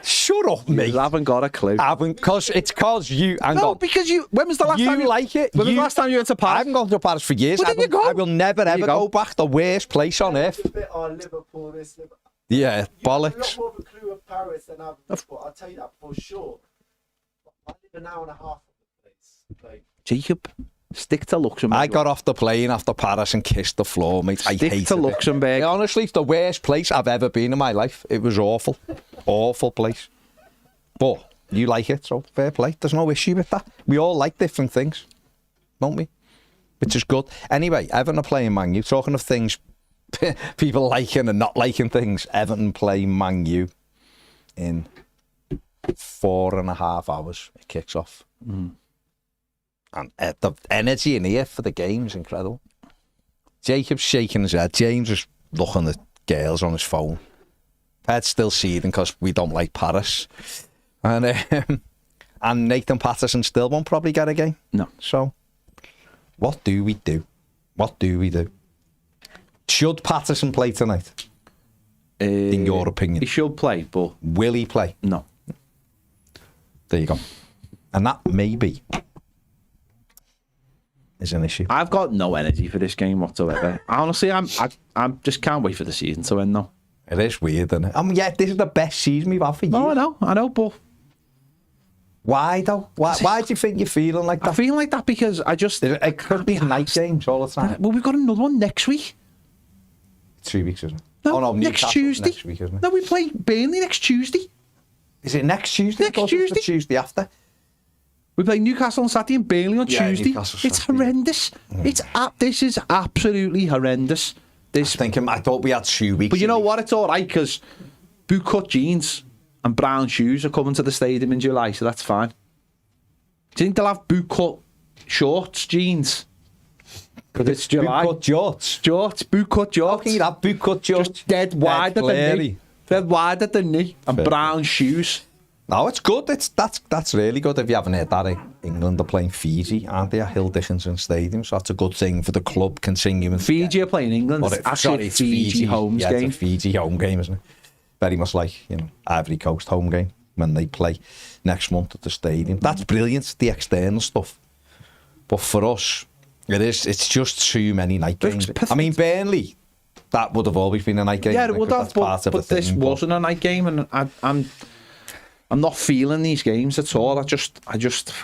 Shut up, mate. You haven't got a clue. It's cause you. Because you. When was the last time you like it? When was the last time you went to Paris? I haven't gone to Paris for years. Well, I will never ever go back. The worst place on earth. Liverpool, Yeah, bollocks. A lot more of a clue of Paris than I've. I'll tell you that for sure. I live an hour and a half from the place. Jacob, stick to Luxembourg. I got off the plane after Paris and kissed the floor, mate. I hated it. Stick to Luxembourg. Honestly, it's the worst place I've ever been in my life. It was awful. Awful place. But you like it, so fair play. There's no issue with that. We all like different things, don't we? Which is good. Anyway, Everton are playing Man U. Talking of things people liking and not liking things, Everton play Man U in 4.5 hours. It kicks off. And the energy in here for the game is incredible. Jacob's shaking his head. James is looking at girls on his phone. Head's still seething because we don't like Paris. And Nathan Patterson still won't probably get a game. No. So, what do we do? What do we do? Should Patterson play tonight? In your opinion? He should play, but... Will he play? No. There you go. And that maybe is an issue. I've got no energy for this game whatsoever. Honestly, I'm just can't wait for the season to end now. It is weird, isn't it? Yeah, this is the best season we've had for years. No, I know, but... Why, though? Why do you think you're feeling like that? I feel like that because I just... It could be night games all the time. Well, we've got another one next week. 3 weeks, isn't it? No, next Tuesday. Next week, isn't it? No, we play Burnley next Tuesday. Is it next Tuesday? Next Tuesday. The Tuesday after. We play Newcastle on Saturday and Burnley on Tuesday. Newcastle It's horrendous. This is absolutely horrendous. I thought we had 2 weeks. But you know what? It's all right because bootcut jeans and brown shoes are coming to the stadium in July, so that's fine. Do you think they'll have bootcut shorts, jeans? Because it's July. Bootcut jorts. Bootcut jorts. How can you have bootcut jorts? Just dead wide at the knee. Dead wide at the knee. And brown shoes. No, it's good. That's really good. If you haven't heard that, England are playing Fiji, aren't they, at Hill Dickinson Stadium? So that's a good thing for the club continuing. Fiji are playing England. It's Fiji home game. It's a Fiji home game, isn't it? Very much like, Ivory Coast home game when they play next month at the stadium. That's brilliant, the external stuff. But for us, it's just too many night games. I mean, Burnley, that would have always been a night game. Yeah, it would have, but this wasn't a night game, and I'm not feeling these games at all. I just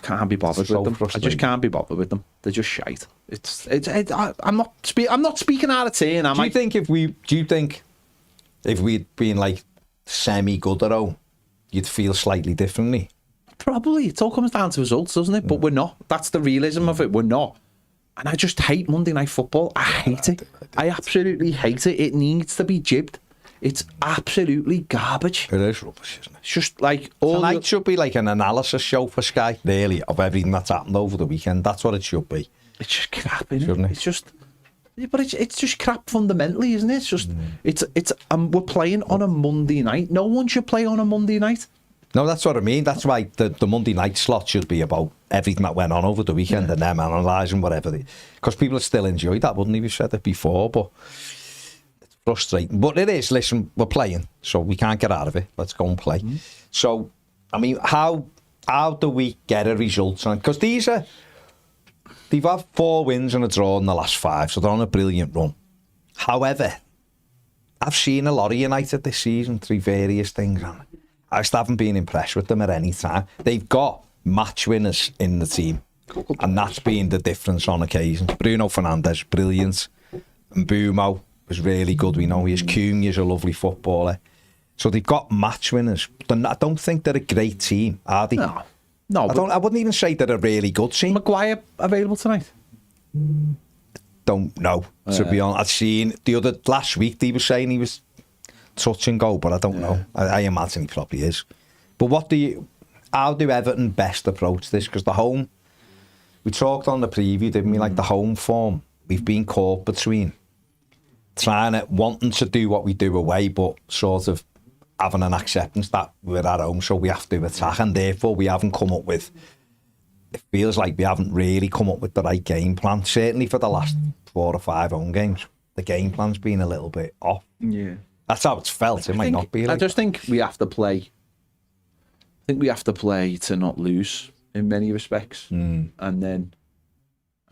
can't be bothered with them. I just can't be bothered with them. They're just shite. I'm not speaking out of turn. Do you think if we'd been like semi good at home, you'd feel slightly differently? Probably. It all comes down to results, doesn't it? But we're not. That's the realism of it. We're not. And I just hate Monday Night Football. I hate it. I absolutely hate it. It needs to be jibbed. It's absolutely garbage. It is rubbish, isn't it? It's just like tonight should be like an analysis show for Sky, really, of everything that's happened over the weekend. That's what it should be. It's just crap, isn't it? It's just, but it's just crap fundamentally, isn't it? It's just we're playing on a Monday night. No one should play on a Monday night. No, that's what I mean. That's why the Monday night slot should be about everything that went on over the weekend and them analysing whatever. Because people would still enjoy that, wouldn't they? We've said it before, but it's frustrating. But it is. Listen, we're playing, so we can't get out of it. Let's go and play. So, I mean, how do we get a result? Because they've had 4 wins and a draw in the last 5, so they're on a brilliant run. However, I've seen a lot of United this season through various things, and I just haven't been impressed with them at any time. They've got match winners in the team, and that's been the difference on occasion. Bruno Fernandes, brilliant. And Mbumo was really good. We know he is. Cunha's a lovely footballer. So they've got match winners. I don't think they're a great team, are they? No. I wouldn't even say they're a really good team. Maguire available tonight? Don't know, to be honest. I've seen last week they were saying he was touch and go, but I don't know. I imagine he probably is. But how do Everton best approach this? Because the home, we talked on the preview, didn't we? Like the home form, we've been caught between wanting to do what we do away, but sort of having an acceptance that we're at home, so we have to attack, and therefore we haven't come up with, it feels like we haven't really come up with the right game plan. Certainly for the last 4 or 5 home games, the game plan's been a little bit off. Yeah. That's how it's felt. It might not be. I just think we have to play think we have to play to not lose in many respects, and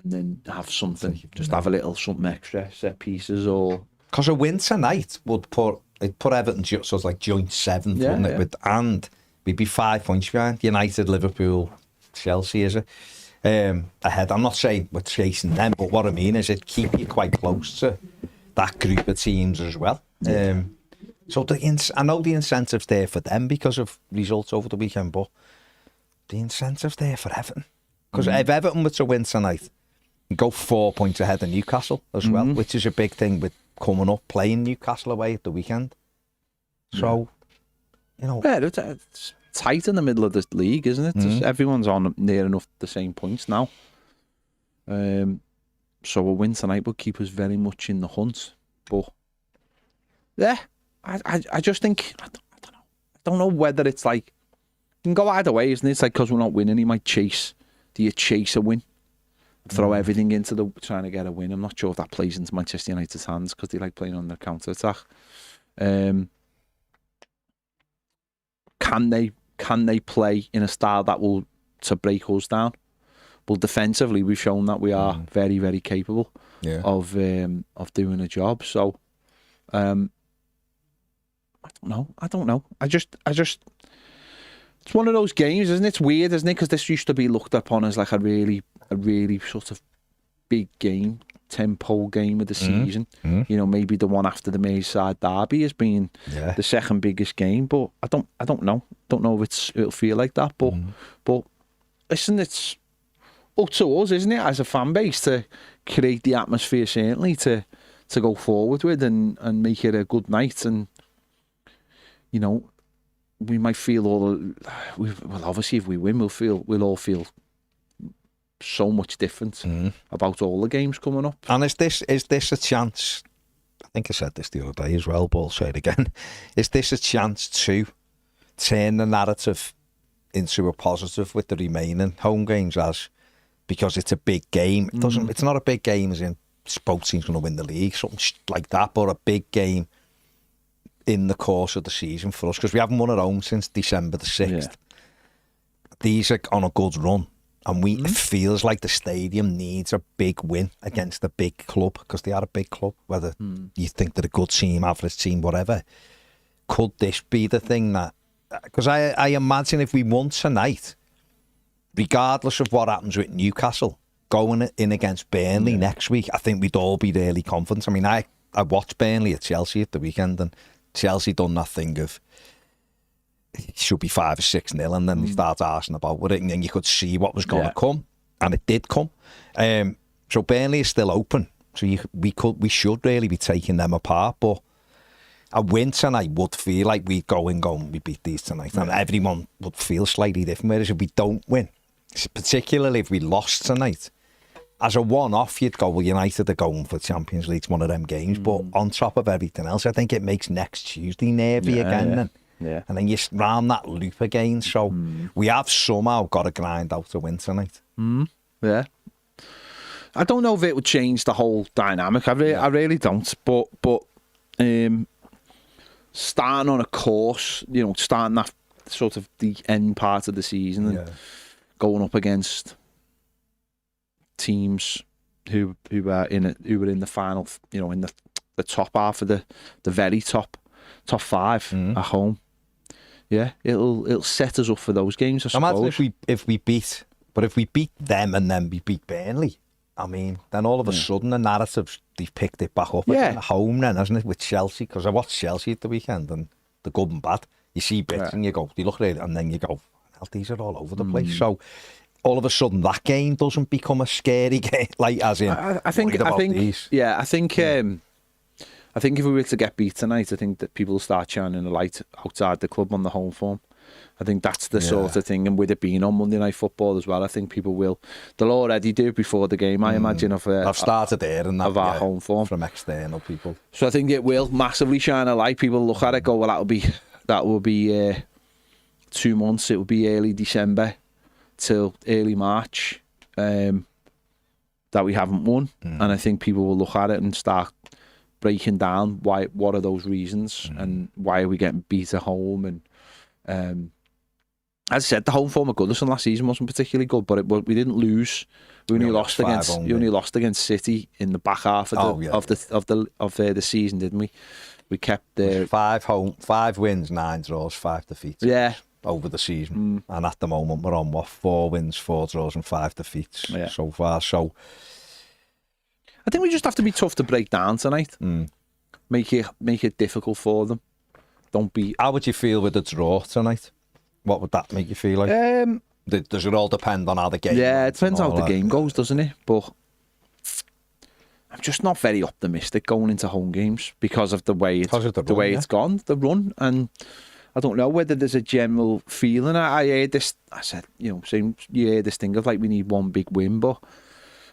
then have something, just have a little something extra, set pieces or. Because a win tonight would put Everton sort of like joint 7th, wouldn't it? And we'd be 5 points behind United, Liverpool, Chelsea, is it? Ahead. I'm not saying we're chasing them, but what I mean is it keep you quite close to that group of teams as well. So I know the incentive's there for them because of results over the weekend, but the incentive's there for Everton. Because if Everton were to win tonight, go 4 points ahead of Newcastle as well, which is a big thing with coming up, playing Newcastle away at the weekend. So, you know. Yeah, it's tight in the middle of the league, isn't it? Everyone's on near enough the same points now. So a win tonight would keep us very much in the hunt. But, yeah, I just think, I don't know whether it's like, it can go either way, isn't it? It's like, because we're not winning, he might chase. Do you chase a win? Throw everything into trying to get a win. I'm not sure if that plays into Manchester United's hands because they like playing on their counter-attack. Can they play in a style that will to break us down? Well, defensively, we've shown that we are very, very capable of doing a job. So, I don't know. I just. It's one of those games, isn't it? It's weird, isn't it? Because this used to be looked upon as like a really sort of big game, tentpole game of the season. You know, maybe the one after the Merseyside derby as being the second biggest game. But I don't know. Don't know if it'll feel like that. But listen, it's up to us, isn't it, as a fan base, to create the atmosphere, certainly to go forward with and make it a good night. And you know, we might feel well, obviously if we win, we'll all feel so much different about all the games coming up. And is this a chance? I think I said this the other day as well, but I'll say it again. Is this a chance to turn the narrative into a positive with the remaining home games, because it's a big game? It's not a big game as in both teams going to win the league, something like that, but a big game in the course of the season for us, because we haven't won at home since December the 6th. These are on a good run, and it feels like the stadium needs a big win against a big club, because they are a big club, whether you think they're a good team, average team, whatever. Could this be the thing that, because I imagine if we won tonight, regardless of what happens with Newcastle, going in against Burnley next week, I think we'd all be really confident. I mean, I watched Burnley at Chelsea at the weekend, and Chelsea done that thing of it should be 5 or 6-0, and then they start arsing about with it, and then you could see what was going to come, and it did come. So Burnley is still open, so we should really be taking them apart. But a win tonight would feel like we we beat these tonight, and everyone would feel slightly different. Whereas if we don't win, particularly if we lost tonight, as a one-off, you'd go, well, United are going for Champions League, it's one of them games. But on top of everything else, I think it makes next Tuesday nervy again. Then. And then you round that loop again. So we have somehow got to grind out a win tonight. Yeah. I don't know if it would change the whole dynamic. I really don't. But starting on a course, you know, starting that sort of the end part of the season and going up against teams who were in the final, you know, in the top half of the very top 5 at home. Yeah, it'll set us up for those games, I suppose. Imagine if we beat them and then we beat Burnley. I mean, then all of a sudden the narrative, they've picked it back up again at home then, hasn't it, with Chelsea? Because I watched Chelsea at the weekend, and the good and bad. You see bits and you go, they look really, and then you go, well, these are all over the place. So all of a sudden that game doesn't become a scary game, like as in I think if we were to get beat tonight, I think that people will start shining a light outside the club on the home form. I think that's the sort of thing, and with it being on Monday Night Football as well, I think people will. They'll already do before the game, I imagine. I've started there and that, of our home form from external people. So I think it will massively shine a light. People look at it, go, well, that will be 2 months. It will be early December till early March that we haven't won, and I think people will look at it and start breaking down what are those reasons and why are we getting beat at home, and As I said, the home form of Goodison last season wasn't particularly good, but we didn't lose. We only lost against City in the back half of the season, didn't we? We kept the 5 wins, 9 draws, 5 defeats. Yeah. Over the season, and at the moment we're on 4 wins, 4 draws, and 5 defeats so far. So I think we just have to be tough to break down tonight. Make it difficult for them. Don't be. How would you feel with the draw tonight? What would that make you feel like? Does it all depend on how the game? Yeah, it depends how the game goes, doesn't it? But I'm just not very optimistic going into home games because of the way it's gone, the run, and I don't know whether there's a general feeling. I heard this. I said, you hear this thing of like we need one big win, but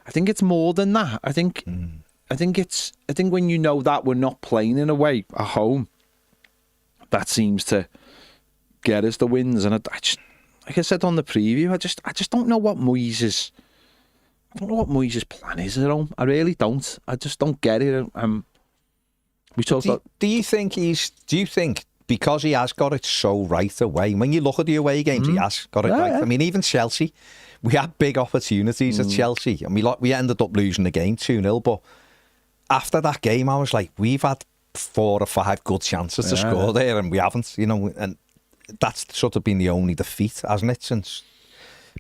I think it's more than that. I think when you know that we're not playing in a way at home, that seems to get us the wins. And I just, like I said on the preview, I just don't know what Moyes' plan is at home. I really don't. I just don't get it. We talked about. Do you think because he has got it so right away, when you look at the away games, he has got it right. Yeah. I mean, even Chelsea, we had big opportunities at Chelsea, and we ended up losing the game 2-0. But after that game, I was like, we've had 4 or 5 good chances to score there, and we haven't, and that's sort of been the only defeat, hasn't it, since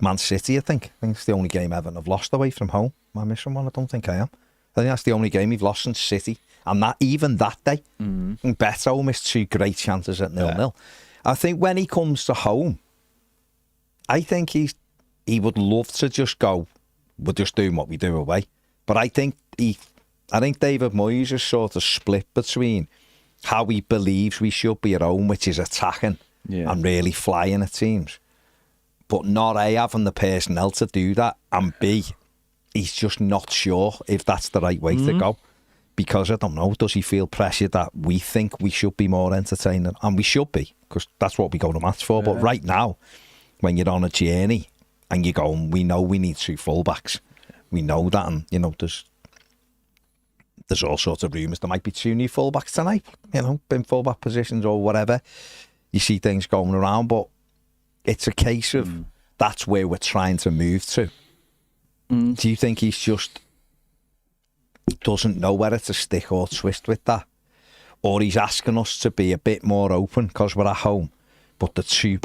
Man City, I think. It's the only game Everton have lost away from home. Am I missing one? I don't think I am. I think that's the only game we've lost since City. And even that day, Beto missed 2 great chances at 0-0. Yeah. I think when he comes to home, I think he would love to just go, we're just doing what we do away. But I think David Moyes is sort of split between how he believes we should be at home, which is attacking and really flying at teams, but not A, having the personnel to do that, and B, he's just not sure if that's the right way to go. Because I don't know, does he feel pressure that we think we should be more entertaining? And we should be, because that's what we go to match for. But right now, when you're on a journey and you're going, we know we need 2 fullbacks. We know that, and there's all sorts of rumours there might be 2 new fullbacks tonight. In fullback positions or whatever. You see things going around, but it's a case of that's where we're trying to move to. Do you think he's just doesn't know whether to stick or twist with that, or he's asking us to be a bit more open because we're at home, but the 2,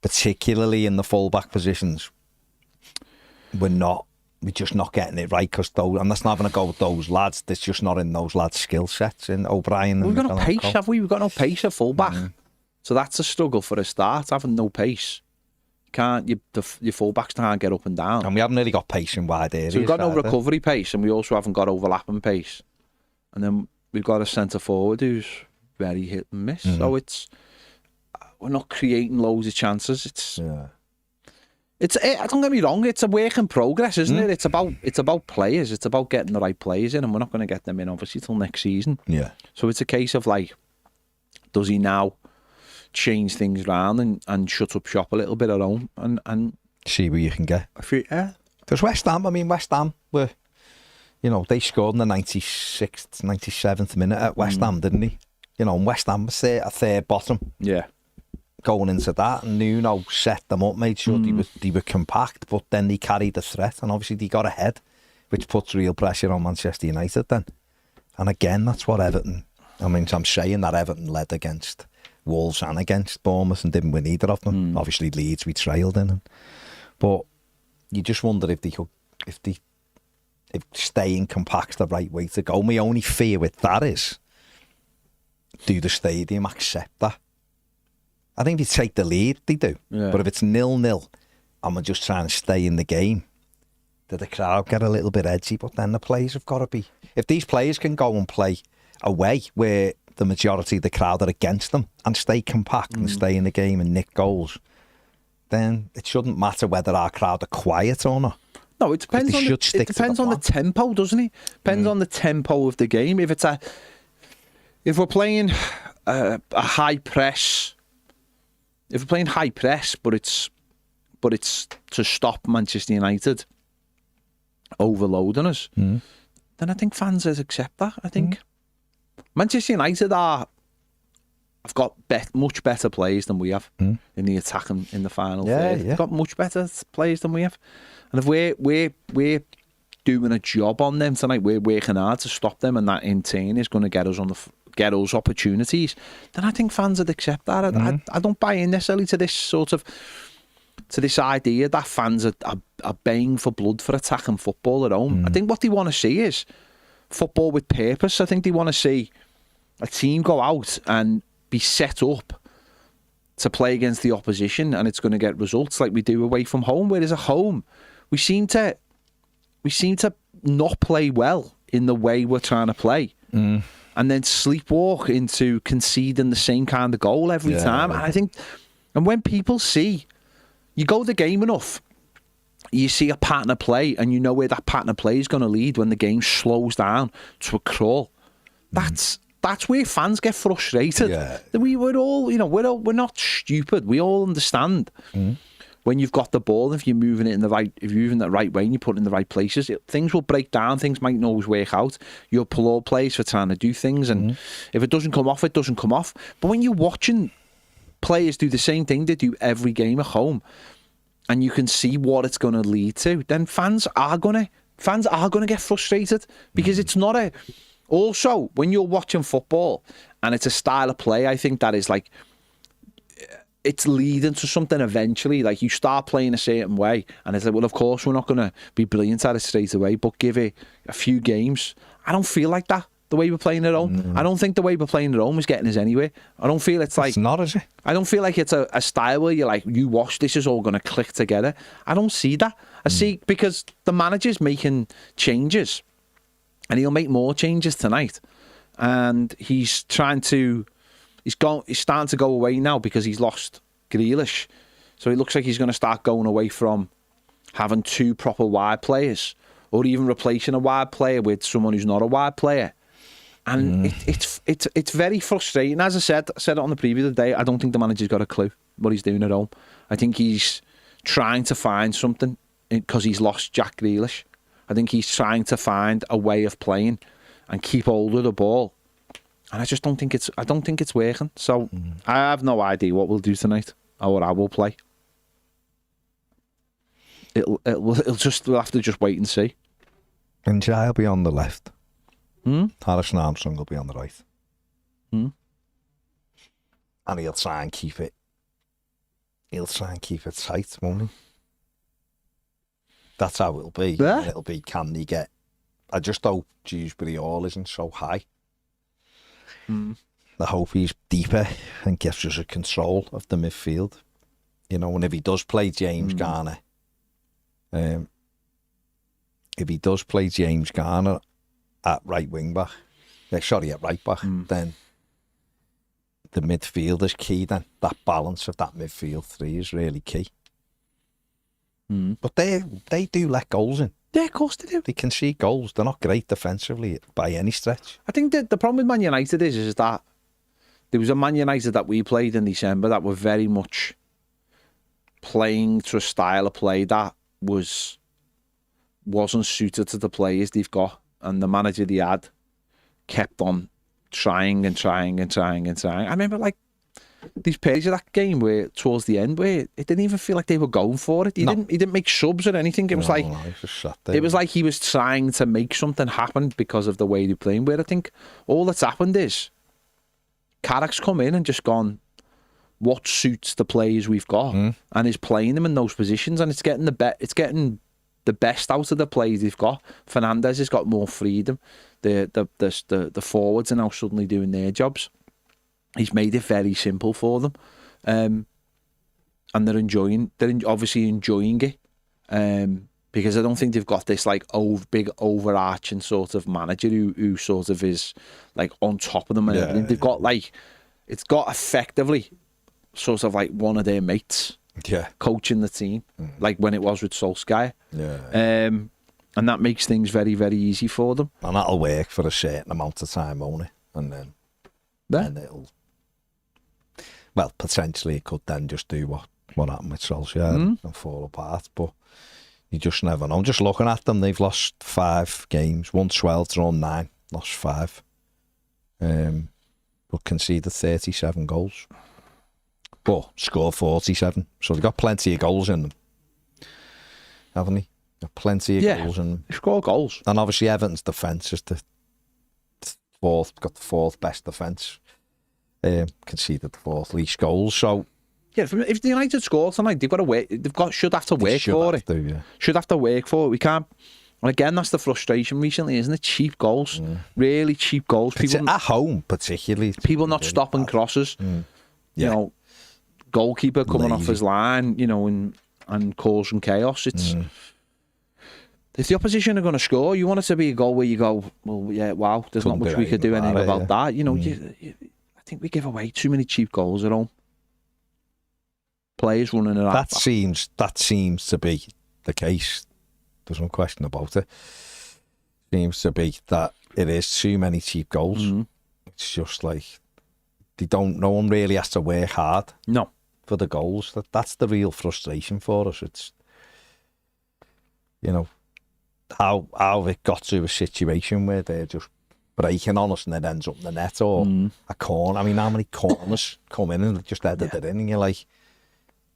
particularly in the fullback positions, we're just not getting it right, because and that's not going to go with those lads. That's just not in those lads' skill sets. In O'Brien, we've got no pace, have we? We've got no pace at fullback, so that's a struggle for a start. Having no pace. Your fullbacks can't get up and down, and we haven't really got pace in wide areas. So we've got no recovery pace, and we also haven't got overlapping pace. And then we've got a centre forward who's very hit and miss. So we're not creating loads of chances. Don't get me wrong, it's a work in progress, isn't it? It's about players. It's about getting the right players in, and we're not going to get them in obviously till next season. Yeah. So it's a case of like, does he now change things around and shut up shop a little bit at home and see where you can get. Because West Ham were, they scored in the 96th, 97th minute at West Ham, didn't they? And West Ham was a third bottom. Yeah. Going into that, and Nuno set them up, made sure they were compact, but then they carried the threat, and obviously they got ahead, which puts real pressure on Manchester United then. And again, that's what Everton, I'm saying that Everton led against Wolves and against Bournemouth and didn't win either of them. Obviously Leeds we trailed in, but you just wonder if staying compact's the right way to go. My only fear with that is, do the stadium accept that? I think if you take the lead, they do. Yeah. But if it's 0-0 and we're just trying to stay in the game, do the crowd get a little bit edgy? But then the players have got to be, if these players can go and play away where the majority of the crowd are against them and stay compact and stay in the game and nick goals, then it shouldn't matter whether our crowd are quiet or not. No, it depends on the tempo, doesn't it? Depends on the tempo of the game. If we're playing a high press, but it's to stop Manchester United overloading us, then I think fans accept that. I think Manchester United are have got much better players than we have in the attack and in the final third. They've got much better players than we have. And if we're doing a job on them tonight, we're working hard to stop them, and that in turn is going to get us get us opportunities, then I think fans would accept that. I don't buy in necessarily to this idea that fans are baying for blood for attacking football at home. I think what they want to see is football with purpose. I think they want to see a team go out and be set up to play against the opposition, and it's going to get results like we do away from home. Whereas at home, we seem to not play well in the way we're trying to play, and then sleepwalk into conceding the same kind of goal every time. And I think, and when people see, you go the game enough, you see a pattern of play, and you know where that pattern of play is going to lead when the game slows down to a crawl. That's where fans get frustrated. We're all, we're not stupid. We all understand when you've got the ball, if you're moving it in the right way and you put it in the right places, things will break down. Things might not always work out. You applaud players for trying to do things, and if it doesn't come off, it doesn't come off. But when you're watching players do the same thing they do every game at home, and you can see what it's going to lead to, then fans are going to get frustrated, because it's not a. Also, when you're watching football and it's a style of play, I think that is like, it's leading to something eventually. Like, you start playing a certain way, and it's like, well, of course, we're not going to be brilliant at it straight away, but give it a few games. I don't feel like that, the way we're playing at home. I don't think the way we're playing at home is getting us anywhere. I don't feel it's not, is it? I don't feel like it's a style where you're like, you watch, this is all going to click together. I don't see that. I see, because the manager's making changes, and he'll make more changes tonight. And he's starting to go away now because he's lost Grealish. So it looks like he's going to start going away from having two proper wide players, or even replacing a wide player with someone who's not a wide player. And it's very frustrating. As I said it on the preview of the day, I don't think the manager's got a clue what he's doing at home. I think he's trying to find something because he's lost Jack Grealish. I think he's trying to find a way of playing and keep hold of the ball, and I just don't think it's working. So I have no idea what we'll do tonight or what I will play. We'll have to just wait and see. And Jai will be on the left. Harrison Armstrong will be on the right. And he'll try and keep it. He'll try and keep it tight, won't he? That's how it'll be. Yeah. It'll be, can they get... I just hope Dewsbury Hall isn't so high. I hope he's deeper and gives us a control of the midfield. And if he does play James Garner, at right wing back, at right back, then the midfield is key. Then that balance of that midfield three is really key. But they do let goals in. Yeah, of course they do. They concede goals. They're not great defensively by any stretch. I think that the problem with Man United is that there was a Man United that we played in December that were very much playing to a style of play that wasn't suited to the players they've got, and the manager they had kept on trying. I remember these periods of that game where towards the end where it didn't even feel like they were going for it. He didn't make subs or anything. It was it was like he was trying to make something happen because of the way they're playing. Where I think all that's happened is Carrick's come in and just gone, what suits the players we've got, and is playing them in those positions, and it's getting the best out of the players they've got. Fernandes has got more freedom. The forwards are now suddenly doing their jobs. He's made it very simple for them, and they're obviously enjoying it, because I don't think they've got this big overarching sort of manager who sort of is on top of them and everything. They've got it's got effectively sort of one of their mates coaching the team, like when it was with Solskjaer. And that makes things very, very easy for them. And that'll work for a certain amount of time only, and then it'll. Well, potentially it could then just do what happened with Solskjaer and fall apart, but you just never know. Just looking at them, they've lost 5 games, won 12, drawn 9, lost 5. but conceded 37 goals. But scored 47. So they've got plenty of goals in them. Haven't they? Got plenty of goals in them. They score goals. And obviously Everton's defence is got the fourth best defence. Conceded the fourth least goals. So yeah, if the United score tonight, they've got to wait. Should have to work for it. Should have to work for it. We can't. And again, that's the frustration recently, isn't it? Cheap goals, really cheap goals. People at home, particularly. People not stopping crosses. You know, goalkeeper coming off his line. You know, and causing chaos. It's if the opposition are going to score, you want it to be a goal where you go, well, yeah, wow, there's not much we could do anything about that. You know, I think we give away too many cheap goals at home. Players running it out. That seems to be the case. There's no question about it. Seems to be that it is too many cheap goals. It's just like no one really has to work hard. No. For the goals. That's the real frustration for us. It's, you know, how it got to a situation where they're just breaking on us and it ends up in the net or a corner. I mean, how many corners come in and just headed it in, and you're like,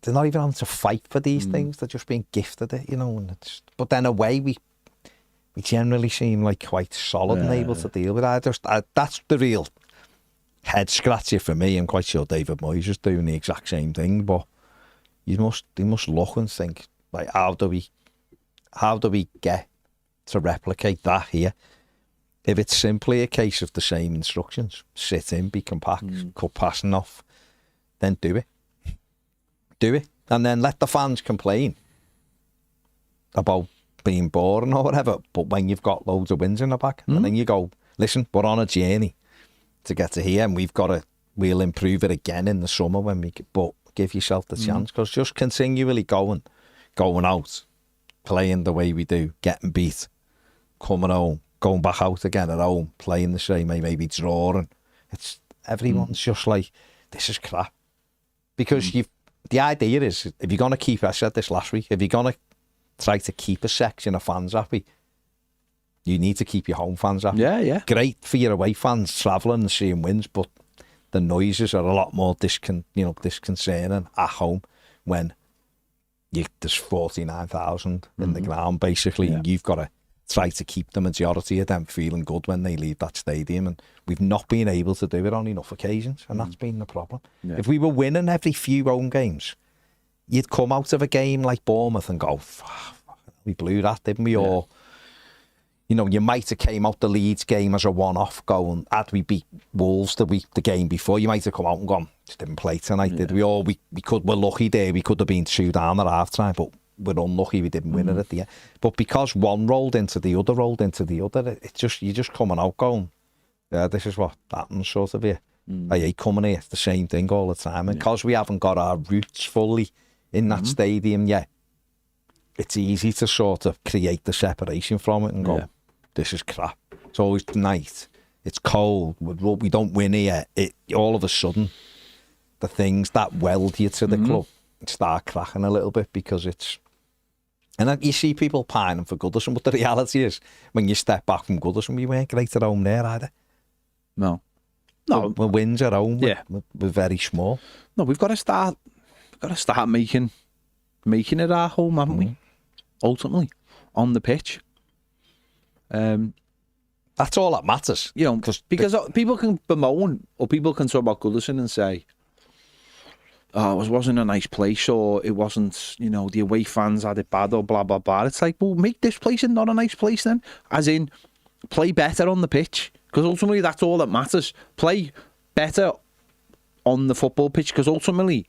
they're not even having to fight for these things. They're just being gifted it, you know. And but then away we generally seem like quite solid and able to deal with it. That's the real head scratcher for me. I'm quite sure David Moyes is doing the exact same thing, but he must look and think, like, how do we get to replicate that here? If it's simply a case of the same instructions, sit in, be compact, cut passing off, then do it. Do it. And then let the fans complain about being boring or whatever. But when you've got loads of wins in the back, and then you go, listen, we're on a journey to get to here, and we'll improve it again in the summer but give yourself the chance, because just continually going out, playing the way we do, getting beat, coming home, going back out again at home, playing the same way, maybe drawing. Everyone's just like, this is crap. Because the idea is, if you're going to keep, I said this last week, if you're going to try to keep a section of fans happy, you need to keep your home fans happy. Yeah. Great for your away fans travelling and seeing wins, but the noises are a lot more disconcerting at home when there's 49,000 in the ground, basically, and you've got to try to keep the majority of them feeling good when they leave that stadium, and we've not been able to do it on enough occasions, and that's been the problem. If we were winning every few home games, you'd come out of a game like Bournemouth and go, we blew that, didn't we? Or, you know, you might have came out the Leeds game as a one-off going, had we beat Wolves the game before, you might have come out and gone, just didn't play tonight, did we? Or we're lucky there, we could have been 2 down at half-time, but we're unlucky we didn't win it at the end. But because one rolled into the other, you're just coming out going, yeah, this is what happens sort of here. I hate coming here, it's the same thing all the time. And because we haven't got our roots fully in that stadium yet, it's easy to sort of create the separation from it and go, this is crap. It's always night, it's cold, we don't win here. All of a sudden, the things that weld you to the club start cracking a little bit, because it's... And you see people pining for Goodison, but the reality is, when you step back from Goodison, we weren't great at home there either. No. The wins at home were very small. No, we've got to start making it our home, haven't we? Ultimately, on the pitch. That's all that matters. You know, because people can bemoan, or people can talk about Goodison and say, oh, it wasn't a nice place, or it wasn't, you know, the away fans had it bad, or blah, blah, blah. It's like, well, make this place not a nice place then. As in, play better on the pitch, because ultimately that's all that matters. Play better on the football pitch, because ultimately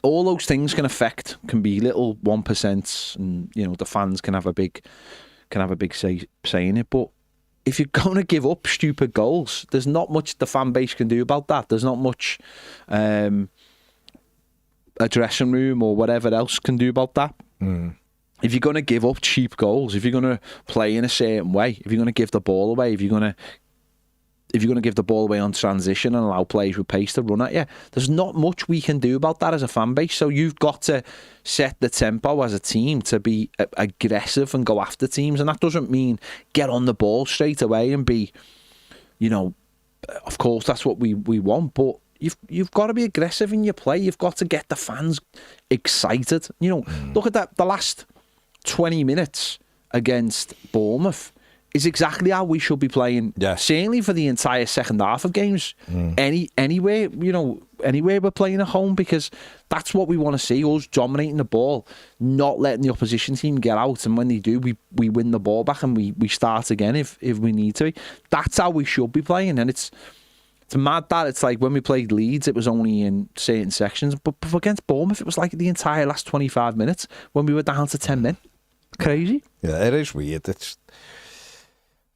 all those things can be little 1%, and, you know, the fans can have a big say in it. But if you're going to give up stupid goals, there's not much the fan base can do about that. There's not much a dressing room or whatever else can do about that. If you're going to give up cheap goals, if you're going to play in a certain way, if you're going to give the ball away, if you're going to give the ball away on transition and allow players with pace to run at you, there's not much we can do about that as a fan base. So you've got to set the tempo as a team to be aggressive and go after teams. And that doesn't mean get on the ball straight away and be, you know, of course, that's what we want, but you've got to be aggressive in your play. You've got to get the fans excited. You know, look at that. The last 20 minutes against Bournemouth is exactly how we should be playing. Yes. Certainly for the entire second half of games. Anywhere we're playing at home, because that's what we want to see. Us dominating the ball, not letting the opposition team get out, and when they do, we win the ball back and we start again if we need to. That's how we should be playing, and it's mad that it's like when we played Leeds, it was only in certain sections, but against Bournemouth, it was like the entire last 25 minutes when we were down to 10 men. Crazy. Yeah, it is weird.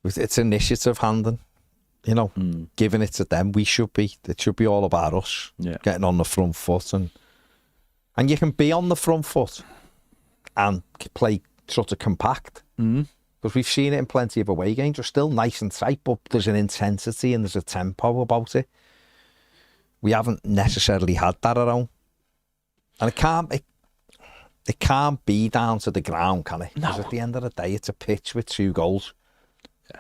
It's initiative handing, you know, giving it to them. It should be all about us, getting on the front foot, and you can be on the front foot and play sort of compact. Because we've seen it in plenty of away games. They're still nice and tight, but there's an intensity and there's a tempo about it. We haven't necessarily had that at home, and it can't be down to the ground, can it? Because at the end of the day, it's a pitch with 2 goals.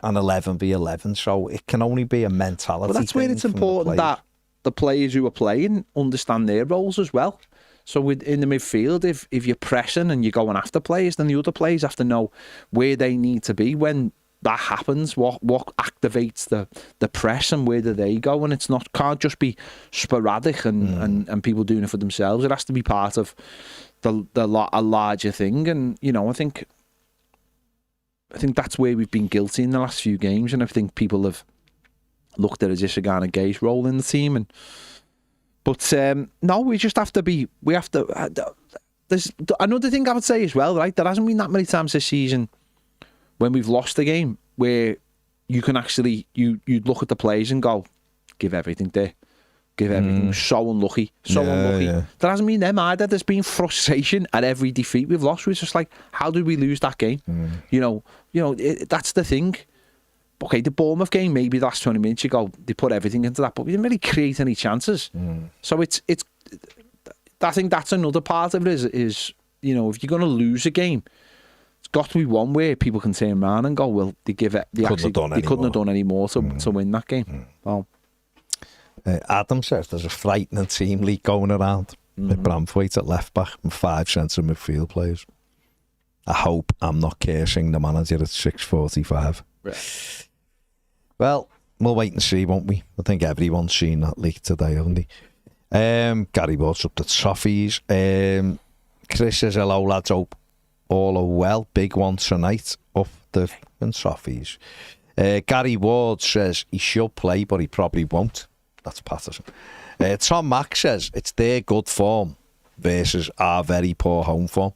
And 11v11, so it can only be a mentality. But that's where it's important that the players who are playing understand their roles as well. So in the midfield, if you're pressing and you're going after players, then the other players have to know where they need to be when that happens. What activates the press, and where do they go? And can't just be sporadic and people doing it for themselves. It has to be part of a larger thing. And you know, I think that's where we've been guilty in the last few games, and I think people have looked at Issegana and Gay's role in the team. But no, we just have to be. We have to. There's another thing I would say as well, right? There hasn't been that many times this season when we've lost a game where you can actually you'd look at the players and go, give everything there. Give everything. So unlucky. Yeah. There hasn't been them either. There's been frustration at every defeat we've lost. We're just like, how did we lose that game? You know, that's the thing. Okay, the Bournemouth game, maybe the last 20 minutes you go, they put everything into that, but we didn't really create any chances. So it's I think that's another part of it is you know, if you're going to lose a game, it's got to be one where people can turn around and go, well, they couldn't have done any more to win that game. Well. Adam says there's a frightening team league going around with Bramthwaite at left back and 5 centre midfield players. I hope I'm not cursing the manager at 6:45. Right. Well, we'll wait and see, won't we? I think everyone's seen that leak today, haven't they? Gary Ward's up to Toffees. Chris says, hello lads, hope all are well. Big one tonight up the Toffees. Gary Ward says he should play, but he probably won't. That's Patterson. Tom Mack says it's their good form versus our very poor home form.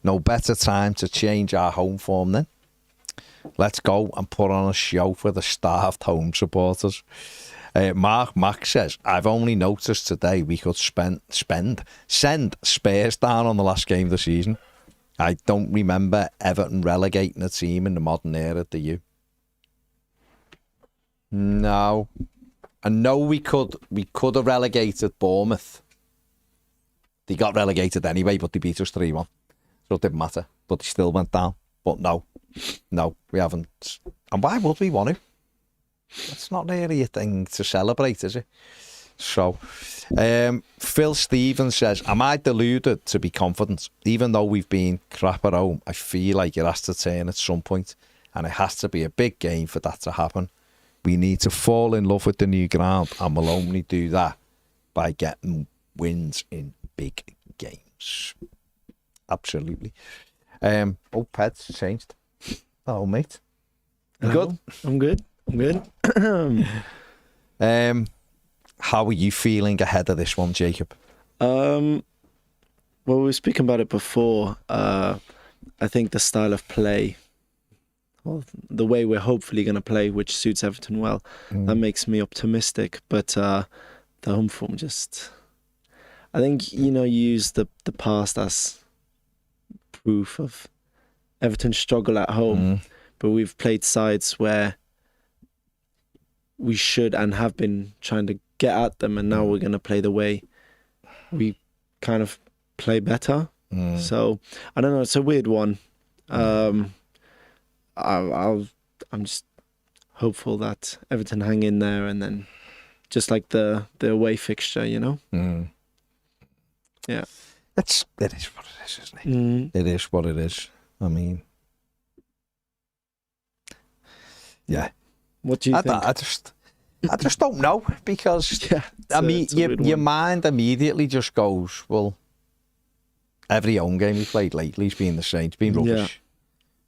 No better time to change our home form then. Let's go and put on a show for the starved home supporters. Mark Mack says, I've only noticed today we could send Spurs down on the last game of the season. I don't remember Everton relegating a team in the modern era, do you? No. I know we could have relegated Bournemouth. They got relegated anyway, but they beat us 3-1. So it didn't matter. But they still went down. But no, we haven't. And why would we want to? It's not really a thing to celebrate, is it? So, Phil Stevens says, am I deluded to be confident? Even though we've been crap at home, I feel like it has to turn at some point, and it has to be a big game for that to happen. We need to fall in love with the new ground, and we'll only do that by getting wins in big games. Absolutely. Ped's changed. Hello, mate. You good? I'm good. How are you feeling ahead of this one, Jacob? Well, we were speaking about it before. I think the style of play, well, the way we're hopefully going to play, which suits Everton well, that makes me optimistic. But the home form just... I think, you use the past as proof of Everton's struggle at home. But we've played sides where we should and have been trying to get at them, and now we're going to play the way we kind of play better. So, I don't know, it's a weird one. I'm just hopeful that Everton hang in there, and then just like the away fixture, you know. Yeah, it is what it is, isn't it? It is what it is. I mean, yeah. What do you think? I just don't know, because I mean, your mind immediately just goes, well, every home game we played lately has been the same. It's been rubbish. Yeah.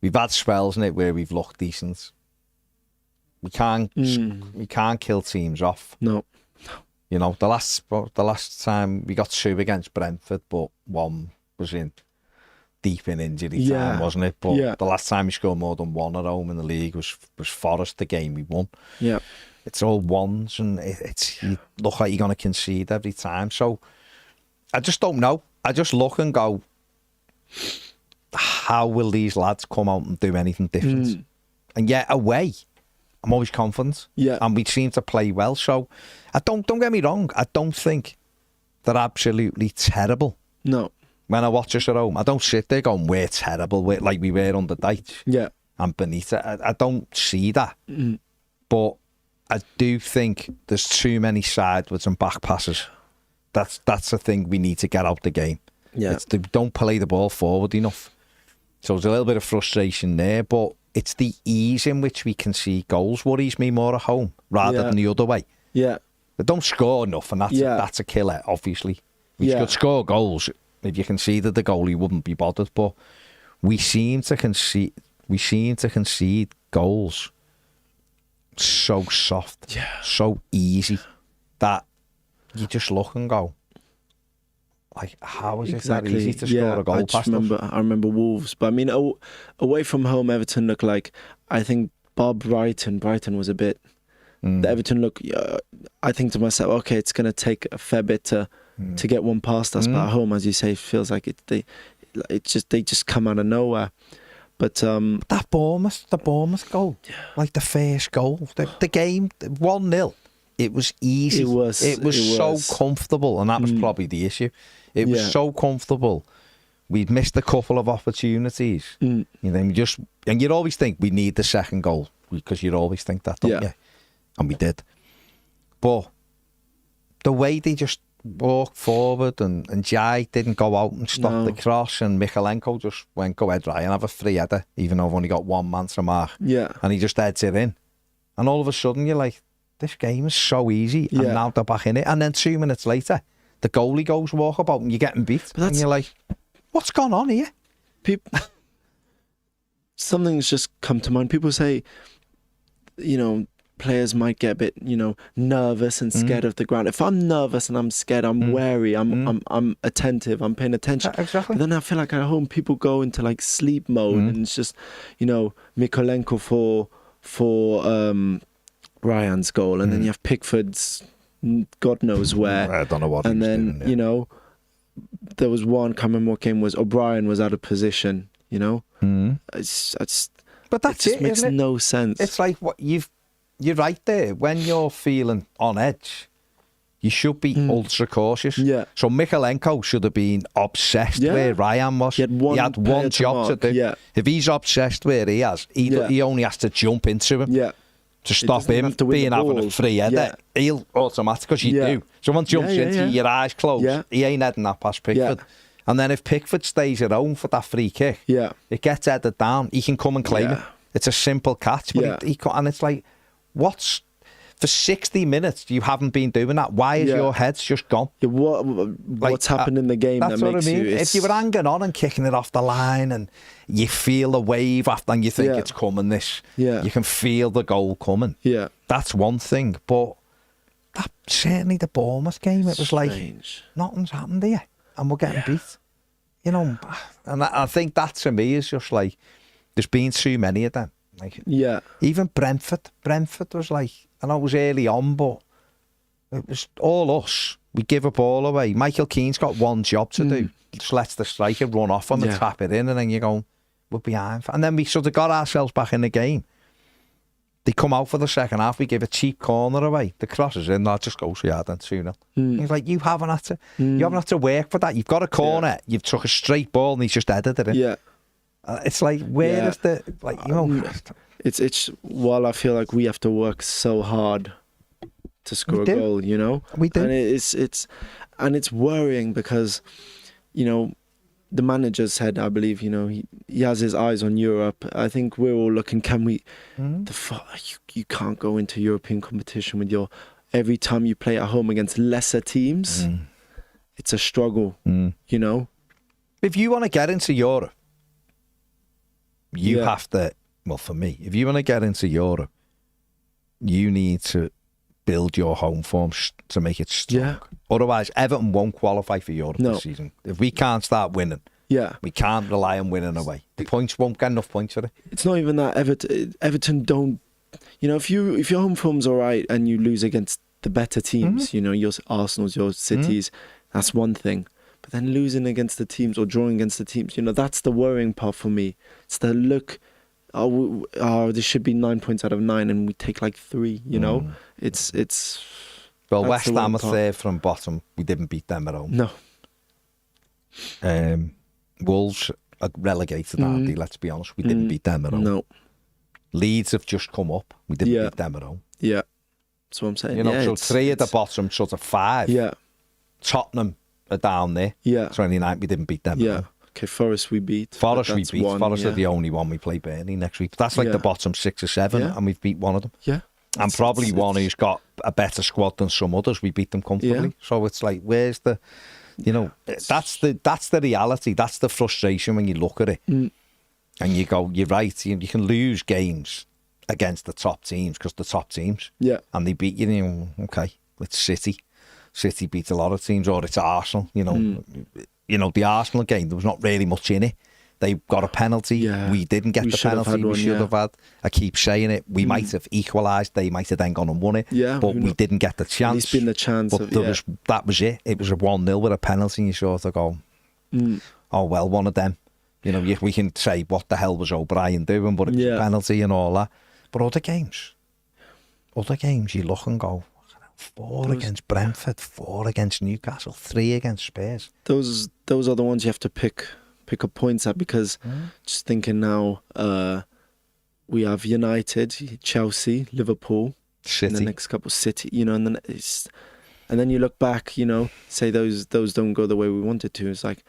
We've had spells in it where we've looked decent. We can't kill teams off. No. You know, the last time we got 2 against Brentford, but 1 was deep in injury time, wasn't it? But the last time we scored more than 1 at home in the league was Forest, the game we won. Yeah. It's all ones, and you look like you're going to concede every time. So I just don't know. I just look and go, how will these lads come out and do anything different? And yet away, I'm always confident. Yeah. And we seem to play well. So don't get me wrong. I don't think they're absolutely terrible. No. When I watch us at home, I don't sit there going, we're terrible, like we were under Dyche. Yeah. And Benita. I don't see that. But I do think there's too many sideways and back passes. That's the thing we need to get out the game. Yeah. They don't play the ball forward enough. So there's a little bit of frustration there, but it's the ease in which we concede goals worries me more at home rather than the other way. Yeah. They don't score enough, and that's a killer, obviously. We could score goals. If you conceded the goal, you wouldn't be bothered. But we seem to concede goals so soft, so easy, that you just look and go, like, how is it that easy to score a goal past us? I remember Wolves, but I mean, away from home, Everton looked like, I think Brighton was a bit. The Everton look. I think to myself, okay, it's going to take a fair bit to get one past us, but at home, as you say, it feels like they just come out of nowhere. But that Bournemouth goal, like the first goal, the game 1-0. It was easy. It was so comfortable, and that was probably the issue. It was so comfortable. We'd missed a couple of opportunities. You know, and you'd always think we need the second goal, because you'd always think that, don't you? And we did. But the way they just walked forward, and Jai didn't go out and stop the cross, and Michalenko just went, go ahead, Ryan, have a free header, even though I've only got one man to mark. Yeah. And he just heads it in. And all of a sudden, you're like, this game is so easy, and now they're back in it. And then 2 minutes later, the goalie goes walkabout, and you're getting beat. And you're like, what's gone on here? Something's just come to mind. People say, you know, players might get a bit, you know, nervous and scared of the ground. If I'm nervous and I'm scared, I'm wary, I'm attentive, I'm paying attention. Exactly. But then I feel like at home, people go into like sleep mode, and it's just, you know, Mikolenko for Ryan's goal, and then you have Pickford's God knows where. I don't know what. And then doing, you know, there was one. Can't remember what game was. O'Brien was out of position. You know, but that's it makes no sense. It's like what you're right there. When you're feeling on edge, you should be ultra cautious. Yeah. So Mikolenko should have been obsessed where Ryan was. He had one job to do. Yeah. If he's obsessed where he only has to jump into him. Yeah. To stop him being having a free header, he'll automatically, because you do. Someone jumps into your eyes closed, he ain't heading that past Pickford. And then if Pickford stays at home for that free kick, it gets headed down, he can come and claim it. It's a simple catch, but and it's like, for 60 minutes you haven't been doing that. Why is your head's just gone? What's happened in the game that makes you... If you were hanging on and kicking it off the line, and you feel a wave after, and you think it's coming, you can feel the goal coming. Yeah, that's one thing. But certainly the Bournemouth game, it was like nothing's happened here, and we're getting beat. You know, and I think that to me is just like, there's been too many of them. Like, even Brentford was like, I know it was early on, but it was all us. We give up all away. Michael Keane's got one job to do. Just lets the striker run off him and tap it in, and then you go, we're behind. And then we sort of got ourselves back in the game. They come out for the second half, we give a cheap corner away. The cross is in, that just goes for yard and 2-0. He's like, you haven't had to work for that. You've got a corner, you've took a straight ball, and he's just headed it in. It's like, where is the, like, you know... It's while I feel like we have to work so hard to score a goal, you know? We do. And it's worrying because, you know, the manager said, I believe, you know, he has his eyes on Europe. I think we're all looking, can we... You can't go into European competition with your... Every time you play at home against lesser teams, it's a struggle, you know? If you want to get into Europe, you have to... Well, for me, if you want to get into Europe, you need to build your home form to make it strong. Yeah. Otherwise, Everton won't qualify for Europe this season. If we can't start winning, we can't rely on winning away. The points won't get enough points for it. It's not even that Everton don't... You know, if your home form's all right and you lose against the better teams, you know, your Arsenals, your Cities, that's one thing. But then losing against the teams or drawing against the teams, you know, that's the worrying part for me. It's the look... Oh, this should be 9 points out of 9, and we take like 3. You know, it's. Well, West Ham are third from bottom. We didn't beat them at home. No. Wolves are relegated, aren't they? Let's be honest. We didn't beat them at home. No. Leeds have just come up. We didn't beat them at home. Yeah. That's what I'm saying. You know, so 3 at the bottom, sort of 5. Yeah. Tottenham are down there. Yeah. 29. We didn't beat them at home. Okay, Forest we beat. Forest we beat. Forest are the only one we play Burnley next week. That's like the bottom 6 or 7, and we've beat one of them. Yeah. And probably one who's got a better squad than some others. We beat them comfortably. Yeah. So it's like, where's the, you know, that's the reality. That's the frustration when you look at it. And you go, you're right. You can lose games against the top teams because the top teams. Yeah. And they beat you. And you know, okay, it's City. City beats a lot of teams, or it's Arsenal. You know. You know, the Arsenal game, there was not really much in it. They got a penalty. Yeah. We didn't get the penalty we should have had. I keep saying it. We might have equalised. They might have then gone and won it. Yeah, but we didn't get the chance. At least been the chance. But that was it. It was a 1-0 with a penalty, and you sort of go, oh, well, one of them. You know, we can say, what the hell was O'Brien doing? But it was a penalty and all that. But other games, you look and go, 4 against Brentford, 4 against Newcastle, 3 against Spurs. Those are the ones you have to pick up points at, because just thinking now, we have United, Chelsea, Liverpool, City. In the next couple, City, you know, and then you look back, you know, say those don't go the way we wanted to. It's like,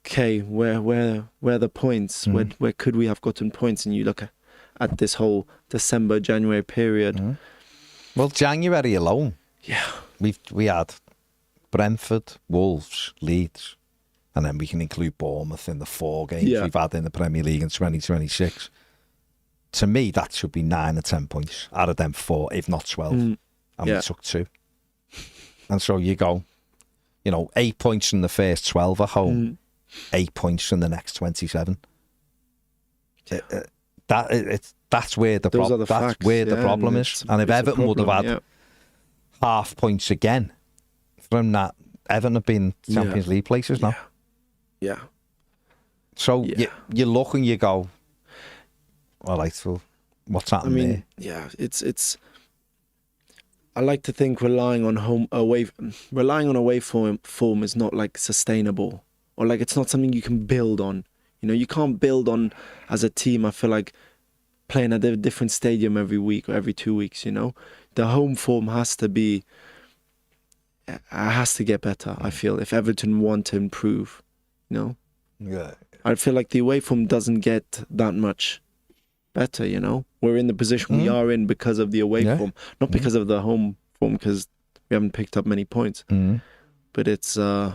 okay, where are the points? Where could we have gotten points? And you look at this whole December, January period. Well, January alone, we had Brentford, Wolves, Leeds, and then we can include Bournemouth in the 4 games we've had in the Premier League in 2026. To me, that should be 9 or 10 points out of them 4, if not 12. And we took 2. And so you go, you know, 8 points from the first 12 at home, 8 points from the next 27. That's where the problem is. And if Everton would have had half points again from that, Everton have been Champions League places now. Yeah. So you look and you go, all right, so what's happening there? Yeah, it's. I like to think relying on away form is not like sustainable, or like it's not something you can build on. You know, you can't build on as a team. I feel like playing at a different stadium every week or every 2 weeks, you know. The home form has to get better, I feel, if Everton want to improve, you know. Yeah. I feel like the away form doesn't get that much better, you know. We're in the position we are in because of the away form, not because of the home form, because we haven't picked up many points. But it's, I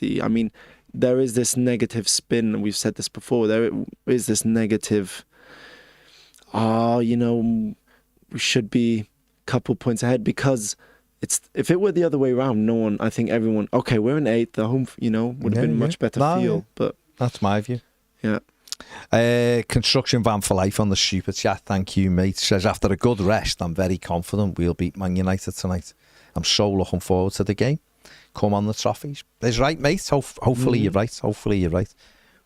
mean, there is this negative spin, and we've said this before, there is this negative, you know, we should be a couple points ahead, because if it were the other way around, everyone, okay, we're in 8th, the home, you know, would have been much better feel. But that's my view. Yeah. Construction Van for Life on the super chat, thank you, mate, says, after a good rest, I'm very confident we'll beat Man United tonight. I'm so looking forward to the game. Come on the trophies. That's right, mate. Hopefully you're right. Hopefully you're right.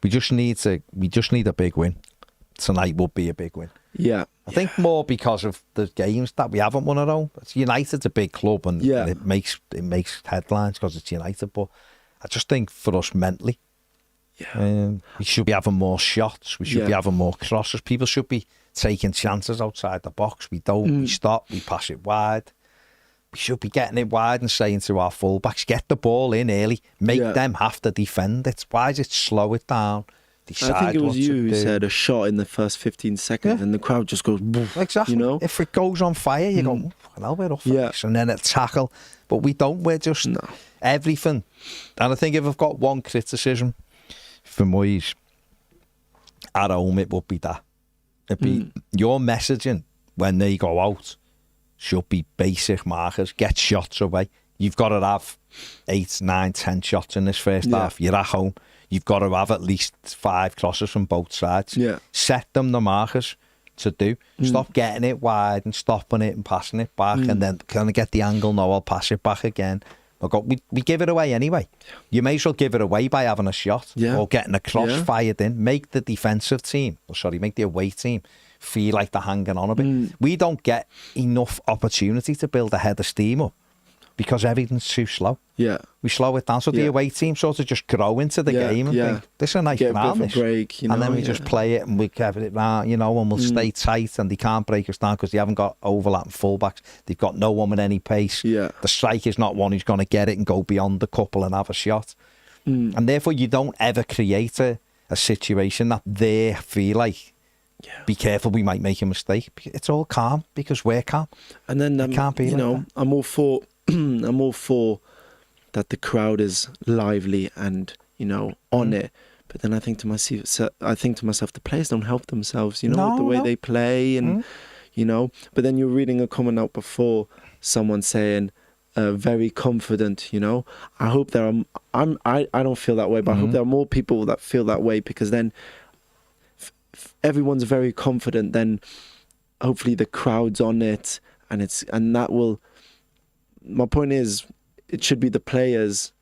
We just need a big win. Tonight would be a big win. Yeah. I think more because of the games that we haven't won at home. United's a big club, and it makes headlines because it's United. But I just think for us mentally, We should be having more shots. We should be having more crosses. People should be taking chances outside the box. We don't. We stop. We pass it wide. We should be getting it wide and saying to our fullbacks, get the ball in early. Make them have to defend it. Why is it slow it down? Decide I think it was you who do. said a shot in the first 15 seconds and the crowd just goes, exactly. You know? If it goes on fire, you go, well, we're off this. And then a tackle. But we don't. We're just everything. And I think if I've got one criticism for Moyes at home, it would be that. It'd be your messaging when they go out should be basic markers. Get shots away. You've got to have 8, 9, 10 shots in this first half. You're at home. You've got to have at least 5 crosses from both sides. Set them the markers to do. Stop getting it wide and stopping it and passing it back and then kind of get the angle. No, I'll pass it back again. We give it away anyway. You may as well give it away by having a shot or getting a cross fired in. Make the defensive team, make the away team feel like they're hanging on a bit. We don't get enough opportunity to build a head of steam up because everything's too slow. We slow it down. So the away team sort of just grow into the game and think, this is a nice round. Break, and then we just play it and we have it round, and we'll stay tight and they can't break us down because they haven't got overlapping fullbacks. They've got no one with any pace. The striker's not one who's going to get it and go beyond the couple and have a shot. And therefore you don't ever create a situation that they feel like, be careful, we might make a mistake. It's all calm because we're calm. And then, can't be I'm all for that the crowd is lively and on it, but then I think to myself, the players don't help themselves, with the way they play, and But then you're reading a comment out before, someone saying, very confident. I hope there are. I don't feel that way, but I hope there are more people that feel that way because then, if everyone's very confident, then hopefully the crowd's on it, and that will. My point is, it should be the players,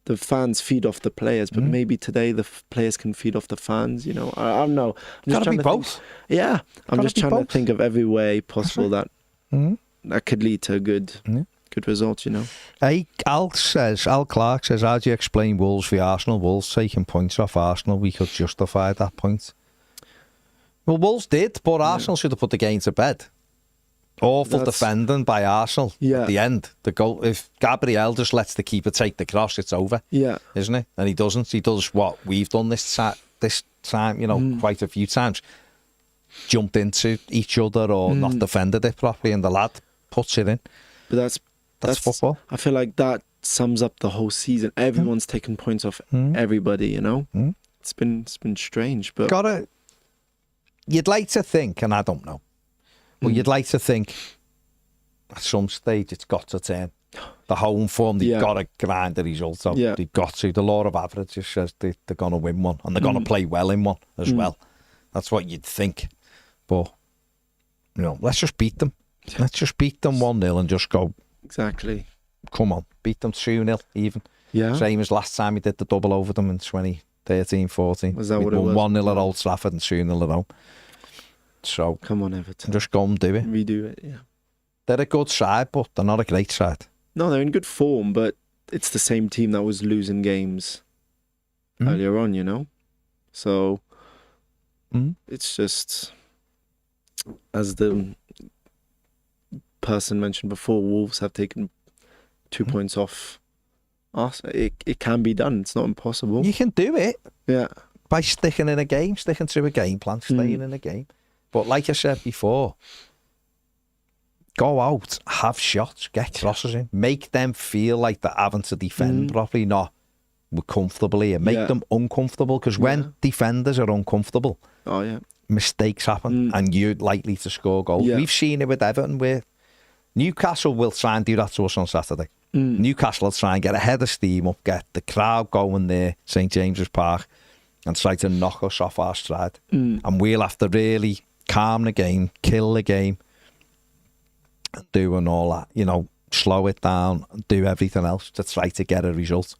the fans feed off the players, but maybe today the players can feed off the fans. I don't know. I'm just trying to both. I'm just trying to think of every way possible that could lead to a good result. Hey, Al Clark says, how do you explain Wolves v Arsenal? Wolves taking points off Arsenal. We could justify that point. Well, Wolves did, but Arsenal should have put the game to bed. Awful defending by Arsenal at the end. The goal. If Gabriel just lets the keeper take the cross, it's over. Isn't it? And he doesn't. He does what we've done this time. Quite a few times. Jumped into each other or not defended it properly, and the lad puts it in. But that's football. I feel like that sums up the whole season. Everyone's taking points off everybody. It's been strange, but you'd like to think, and I don't know. Well, you'd like to think at some stage it's got to turn. The home form, they've got to grind the result out. They've got to. The law of averages says they're going to win one and they're going to play well in one as well. That's what you'd think. But, let's just beat them. Let's just beat them 1-0 and just go. Exactly. Come on. Beat them 2-0 even. Same as last time we did the double over them in 2013-14. Was that what it was? 1-0 at Old Trafford and 2-0 at home. So come on, Everton. Just go and do it. Redo it, They're a good side, but they're not a great side. No, they're in good form, but it's the same team that was losing games earlier on, So it's just, as the person mentioned before, Wolves have taken 2 points off us. It can be done. It's not impossible. You can do it. Yeah. By sticking to a game plan, staying in a game. But like I said before, go out, have shots, get crosses in, make them feel like they're having to defend properly, not comfortably, and make them uncomfortable. Because when defenders are uncomfortable, mistakes happen, and you're likely to score goals. We've seen it with Everton, where Newcastle will try and do that to us on Saturday. Newcastle will try and get a head of steam up, get the crowd going there, St James's Park, and try to knock us off our stride. And we'll have to really calm the game, kill the game, and doing all that, slow it down, and do everything else to try to get a result.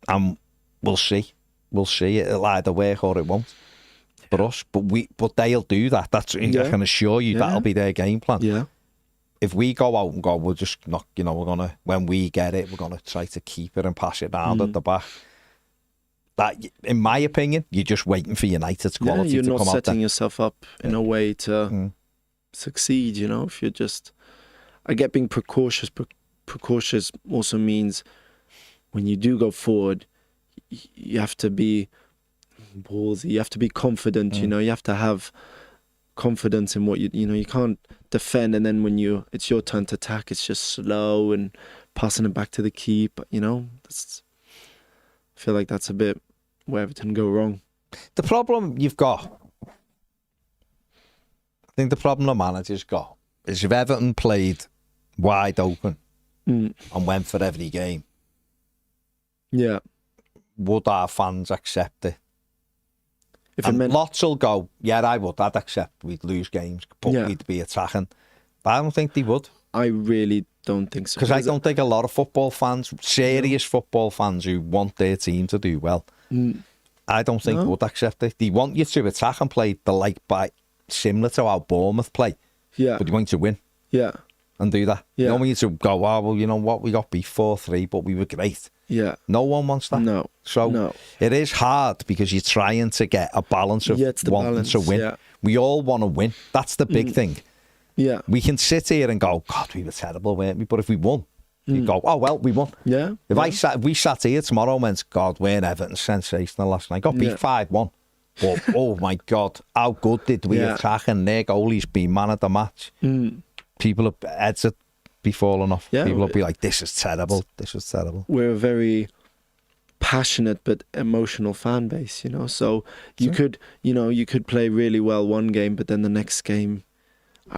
And we'll see. It'll either work or it won't for us. But they'll do that. I can assure you that'll be their game plan. If we go out and go, we'll just knock, we're gonna, when we get it, we're gonna try to keep it and pass it round at the back. that, in my opinion, you're just waiting for United's quality you're to not come out there. setting yourself up in a way to succeed, you know, if you're just... I get being precautious. Precautious also means when you do go forward, you have to be ballsy, you have to be confident, you know, you have to have confidence in what you know, you can't defend and then when it's your turn to attack, it's just slow and passing it back to the keeper, you know. I feel like that's a bit where Everton go wrong. The problem you've got, I think the problem the manager's got, is if Everton played wide open and went for every game, would our fans accept it? If And it meant, lots will go, I'd accept we'd lose games, but we'd be attacking. But I don't think they would. I really don't think so. Because I don't think a lot of football fans, serious football fans who want their team to do well, I don't think would accept it. They want you to attack and play similar to how Bournemouth play. Yeah. But they want you to win. Yeah. And do that. Yeah. You don't want you to go, well, you know what, we got beat 4-3, but we were great. Yeah. No one wants that. No. So it is hard because you're trying to get a balance of wanting to win. Yeah. We all want to win. That's the big thing. Yeah. We can sit here and go, God, we were terrible, weren't we? But if we won, you go, oh, well, we won. Yeah. If we sat here tomorrow and went, God, weren't Everton sensational last night? Got beat 5-1. But, oh, my God, how good did we attack? And their goalie's been man of the match. People, heads would be falling off. Yeah. People would be like, this is terrible. This is terrible. We're a very passionate but emotional fan base, you know. So you could play really well one game, but then the next game,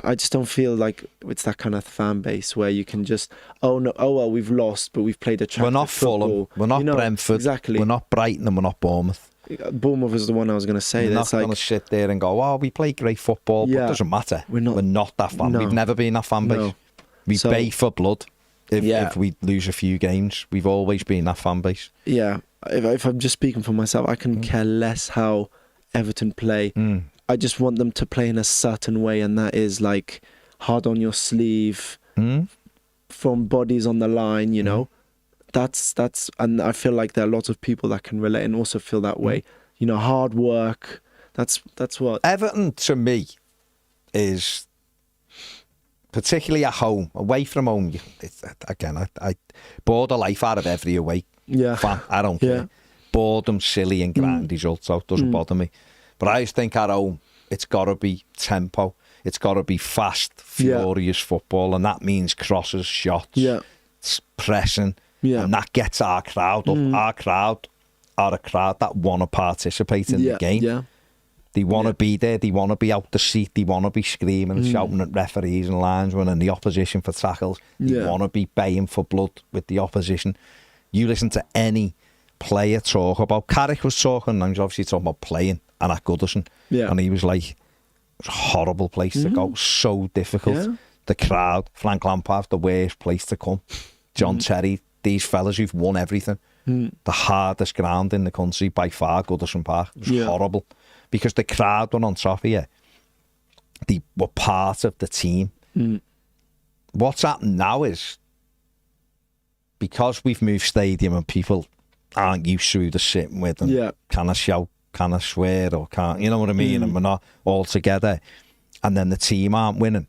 I just don't feel like it's that kind of fan base where you can just, well, we've lost, but we've played attractive We're not Fulham. We're not Brentford. Exactly. We're not Brighton and we're not Bournemouth. Bournemouth is the one I was going to say. We're not going to sit there and go, oh, we play great football, but it doesn't matter. We're not that fan. No. We've never been that fan base. No. We bay for blood if we lose a few games. We've always been that fan base. Yeah. If I'm just speaking for myself, I can care less how Everton play. I just want them to play in a certain way, and that is like hard on your sleeve, from bodies on the line, you know. That's and I feel like there are lots of people that can relate and also feel that way. You know, hard work. That's what Everton to me is, particularly at home. Away from home, I bore the life out of every away fan. I don't care. Boredom, silly and grand results, so it doesn't bother me. But I just think at home, it's got to be tempo. It's got to be fast, furious football, and that means crosses, shots, pressing, and that gets our crowd up. Our crowd are a crowd that want to participate in the game. Yeah. They want to be there. They want to be out the seat. They want to be screaming and shouting at referees and linesmen and the opposition for tackles. They want to be baying for blood with the opposition. You listen to any player talk about, Carrick was talking, and he was obviously talking about playing, and at Goodison, and he was like, it's a horrible place to go, so difficult. The crowd, Frank Lampard, the worst place to come. John Terry, these fellas who've won everything, the hardest ground in the country by far, Goodison Park. It was horrible because the crowd were on top of you. They were part of the team. What's happened now is, because we've moved stadium and people aren't used to who they're sitting with and can I shout, can I swear, or can't, you know what I mean? And we're not all together. And then the team aren't winning.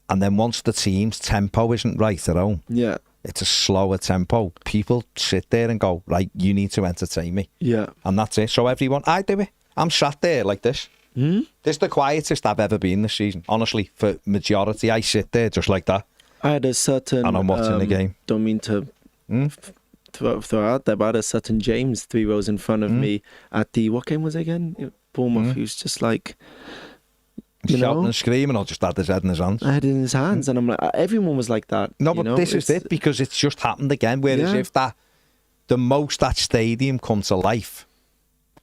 And then once the team's tempo isn't right at home, it's a slower tempo. People sit there and go, right, you need to entertain me. And that's it. So everyone, I do it. I'm sat there like this. This is the quietest I've ever been this season. Honestly, for majority, I sit there just like that. I had a certain... And I'm watching the game. Don't mean to throw out there, but I had a certain James 3 rows in front of me at the... What game was it again? Bournemouth. He was just like... Shouting and screaming, or just had his head in his hands? I had it in his hands, and I'm like... Everyone was like that. No, but this is it, because it's just happened again. Whereas if the most that stadium come to life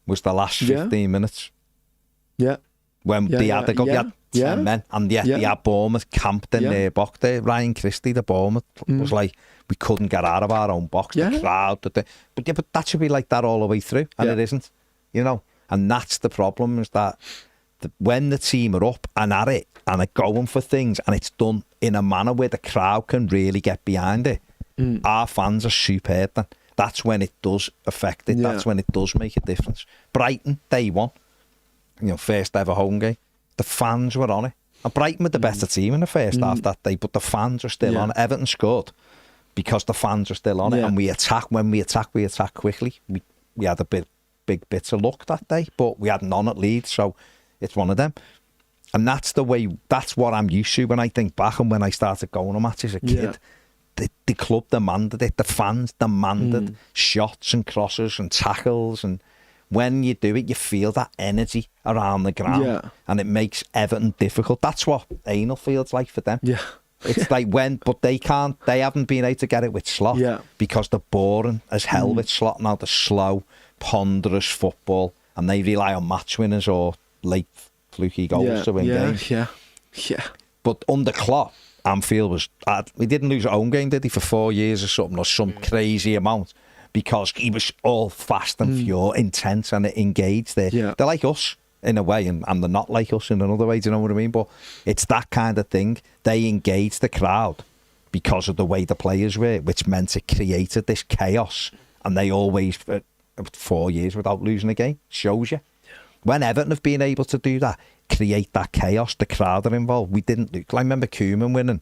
was the last 15 minutes. When they had to go, they had 10 men, and yet they had Bournemouth camped in their box there. Ryan Christie, the Bournemouth, was like, we couldn't get out of our own box. The crowd, but that should be like that all the way through, and it isn't, you know. And that's the problem, is that when the team are up and at it and are going for things, and it's done in a manner where the crowd can really get behind it, our fans are superb then. that's when it does affect it. Yeah. That's when it does make a difference. Brighton, day one, first ever home game. The fans were on it. And Brighton were the better team in the first half that day, but the fans were still on it. Everton scored because the fans were still on it, and we attack. When we attack quickly. We had a big bits of luck that day, but we had none at Leeds, so it's one of them. And that's the way. That's what I'm used to when I think back and when I started going to matches as a kid. The club demanded it. The fans demanded shots and crosses and tackles, and when you do it, you feel that energy around the ground, and it makes Everton difficult. That's what Anfield's like for them. Yeah. It's like but they haven't been able to get it with Slot because they're boring as hell with Slot now. The slow, ponderous football, and they rely on match winners or late fluky goals to win games. Yeah. But under Klopp, Anfield was... we didn't lose our own game, did he, for 4 years or something, or some crazy amount, because he was all fast and pure, intense and engaged there. Yeah. They're like us in a way, and they're not like us in another way, do you know what I mean? But it's that kind of thing. They engaged the crowd because of the way the players were, which meant it created this chaos, and they always, 4 years without losing a game, shows you. When Everton have been able to do that, create that chaos, the crowd are involved. We didn't do. I remember Koeman winning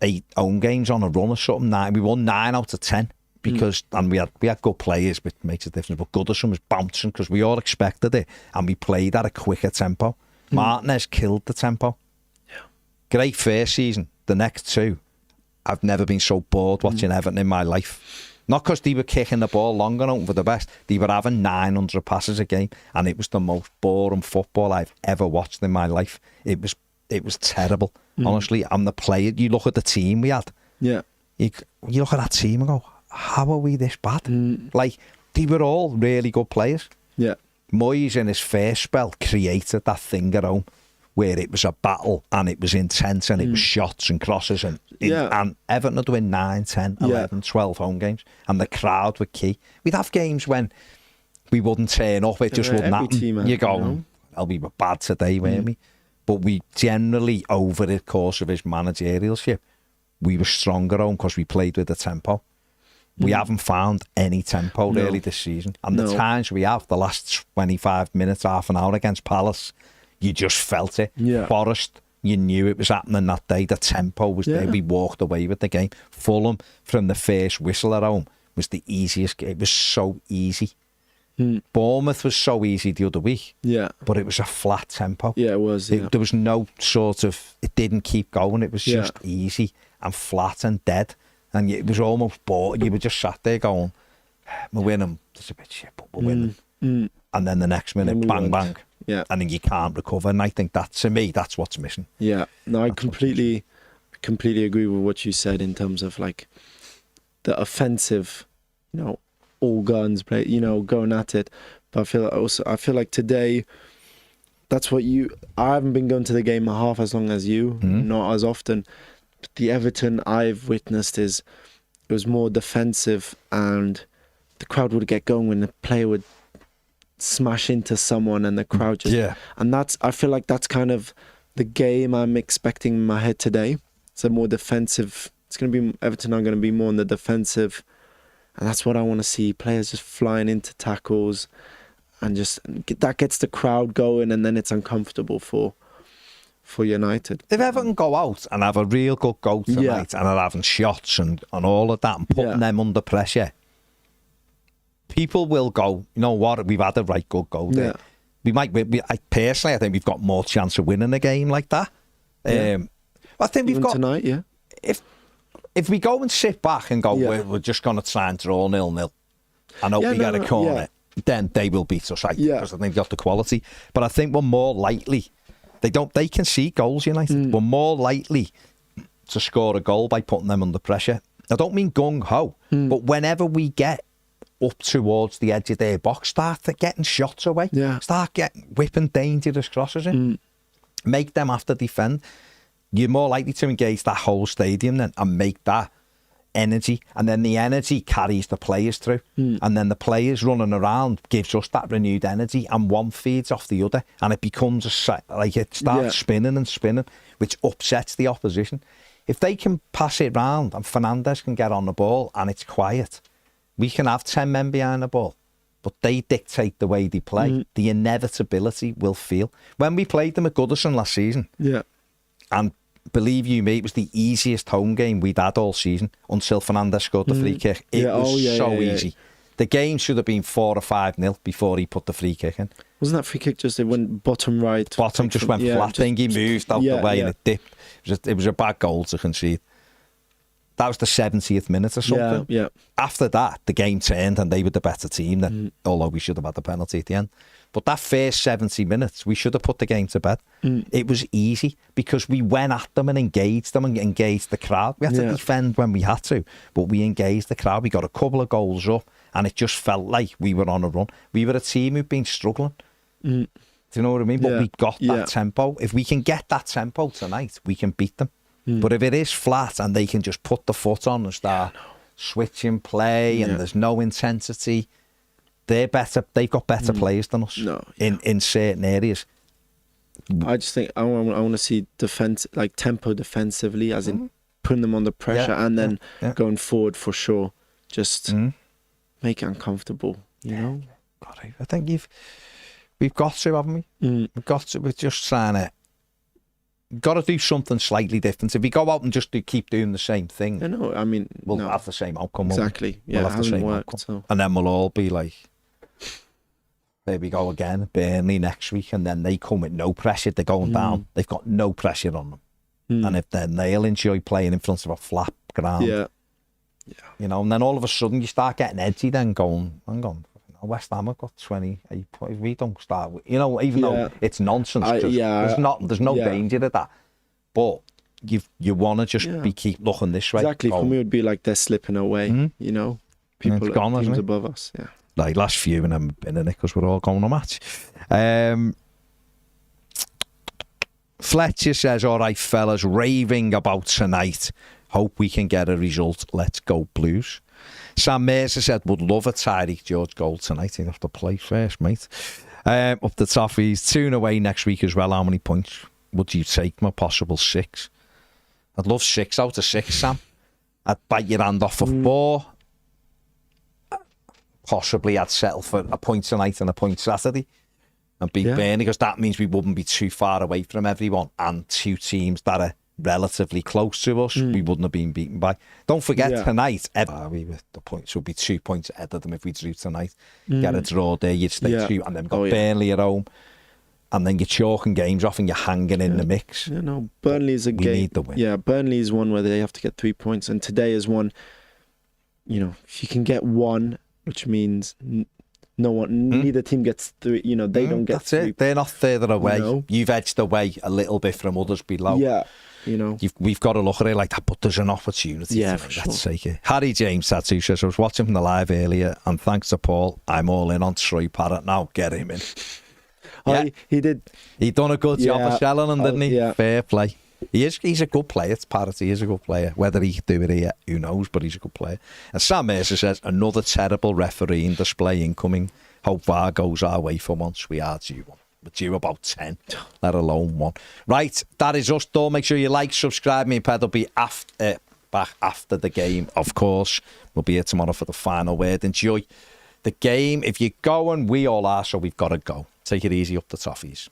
8 home games on a run or something. We won 9 out of 10 because, and we had good players, which makes a difference. But Goodison was bouncing because we all expected it, and we played at a quicker tempo. Martinez killed the tempo. Yeah. Great first season. The next 2, I've never been so bored watching Everton in my life. Not because they were kicking the ball long and open for the best. They were having 900 passes a game, and it was the most boring football I've ever watched in my life. It was terrible, honestly. I'm the player. You look at the team we had. Yeah. You look at that team and go, how are we this bad? Like, they were all really good players. Yeah. Moyes in his first spell created that thing at home where it was a battle and it was intense and it was shots and crosses and Everton would win 9, 10, 11, 12 home games, and the crowd were key. We'd have games when we wouldn't turn up, it just wouldn't happen. You go, well, we were bad today, weren't we? But we generally, over the course of his managerialship, we were stronger home because we played with the tempo. We haven't found any tempo really this season, and the times we have, the last 25 minutes, half an hour against Palace, you just felt it. Forest, you knew it was happening that day. The tempo was there. We walked away with the game. Fulham, from the first whistle at home, was the easiest. It was so easy. Bournemouth was so easy the other week. But it was a flat tempo. Yeah, it was. There was no sort of... It didn't keep going. It was just easy and flat and dead. And it was almost bored. You were just sat there going, we're winning. It's a bit shit, but we're winning. And then the next minute, bang, bang. Yeah. And then you can't recover. And I think that, to me, that's what's missing. Yeah. No, I completely agree with what you said in terms of like the offensive, all guns play, going at it. But I feel like today, that's what I haven't been going to the game half as long as you, not as often. But the Everton I've witnessed it was more defensive, and the crowd would get going when the player would smash into someone and the crowd just and I feel like that's kind of the game I'm expecting in my head today. It's a more defensive, Everton are going to be more on the defensive, and that's what I want to see, players just flying into tackles, and that gets the crowd going, and then it's uncomfortable for United. If Everton go out and have a real good go tonight and are having shots and all of that and putting them under pressure, people will go, you know what, we've had a right good go there. We might. I think we've got more chance of winning a game like that. I think we've got tonight. Yeah. If we go and sit back and go, we're just going to try and draw 0-0, and hope we get a corner, then they will beat us. Because I think they've got the quality. But I think we're more likely. They can see goals, United. We're more likely to score a goal by putting them under pressure. I don't mean gung-ho, but whenever we get up towards the edge of their box, start getting shots away. Start whipping dangerous crosses in. Make them have to defend. You're more likely to engage that whole stadium then and make that energy, and then the energy carries the players through, and then the players running around gives us that renewed energy, and one feeds off the other, and it becomes it starts spinning and spinning, which upsets the opposition. if they can pass it round and Fernandes can get on the ball and it's quiet, we can have 10 men behind the ball. But they dictate the way they play. The inevitability will feel. When we played them at Goodison last season, and believe you me, it was the easiest home game we'd had all season until Fernandes scored the free kick. It was easy. The game should have been 4 or 5-0 before he put the free kick in. Wasn't that free kick just, it went bottom right? Bottom just went flat. I think he moved out the way and it dipped. It was a bad goal to concede. That was the 70th minute or something. After that, the game turned and they were the better team then, although we should have had the penalty at the end. But that first 70 minutes, we should have put the game to bed. It was easy because we went at them and engaged them and engaged the crowd. We had to defend when we had to, but we engaged the crowd. We got a couple of goals up and it just felt like we were on a run. We were a team who'd been struggling. Do you know what I mean? But we got that tempo. If we can get that tempo tonight, we can beat them. But if it is flat and they can just put the foot on and start switching play and there's no intensity, they're better. They've got better players than us in certain areas. I just think I want to see defense, like tempo defensively, as in putting them under pressure and then going forward for sure. Just make it uncomfortable, you know. God, I think we've got to, haven't we? We've got to. We're just trying to. Got to do something slightly different. If we go out and just keep doing the same thing, we'll have the same outcome. Exactly. We'll have it hasn't worked. So. And then we'll all be like, there we go again, Burnley next week, and then they come with no pressure. They're going down. They've got no pressure on them. And if then they'll enjoy playing in front of a flat ground. You know, and then all of a sudden you start getting edgy then going, hang on, West Ham have got 28 points. We don't start with, you know, even though it's nonsense. There's no danger of that. But you want to just keep looking this way. Exactly. For me, it would be like they're slipping away, you know. People teams above us. Yeah. Like last few and them been in it because we're all going to match. Fletcher says, all right, fellas, raving about tonight. Hope we can get a result. Let's go Blues. Sam Mercer said, would love a Tyreek George goal tonight. He'd have to play first, mate. Up the Toffees. 2 away next week as well. How many points would you take? My possible 6. I'd love 6 out of 6, Sam. I'd bite your hand off for 4. Possibly I'd settle for a point tonight and a point Saturday and beat Burnley, because that means we wouldn't be too far away from everyone, and 2 teams that are relatively close to us, we wouldn't have been beaten by. Don't forget tonight, the points would be 2 points ahead of them if we drew tonight. Get a draw there, you'd stay 2, and then got Burnley at home, and then you're chalking games off and you're hanging in the mix. Yeah, no, Burnley is a game. We need the win. Yeah, Burnley is one where they have to get 3 points, and today is one. You know, if you can get 1, which means neither team gets 3. You know, they don't get 3. They're not further away. You know? You've edged away a little bit from others below. Yeah. You know, we've got to look at it like that, but there's an opportunity. Yeah, for sure. Let's take it. Harry James Tattoo says, I was watching from the live earlier, and thanks to Paul, I'm all in on Troy Parrott now. Get him in. He did. He done a good job of selling him, didn't he? Yeah. Fair play. He's a good player. It's Parrott. He is a good player. Whether he can do it here, who knows? But he's a good player. And Sam Mercer says, another terrible refereeing display incoming. Hope VAR goes our way for once. We are due one. We're due about 10, let alone 1. Right, that is us, though. Make sure you like, subscribe. Me and Ped will be back after the game, of course. We'll be here tomorrow for the final word. Enjoy the game. If you're going, we all are, so we've got to go. Take it easy up the Toffees.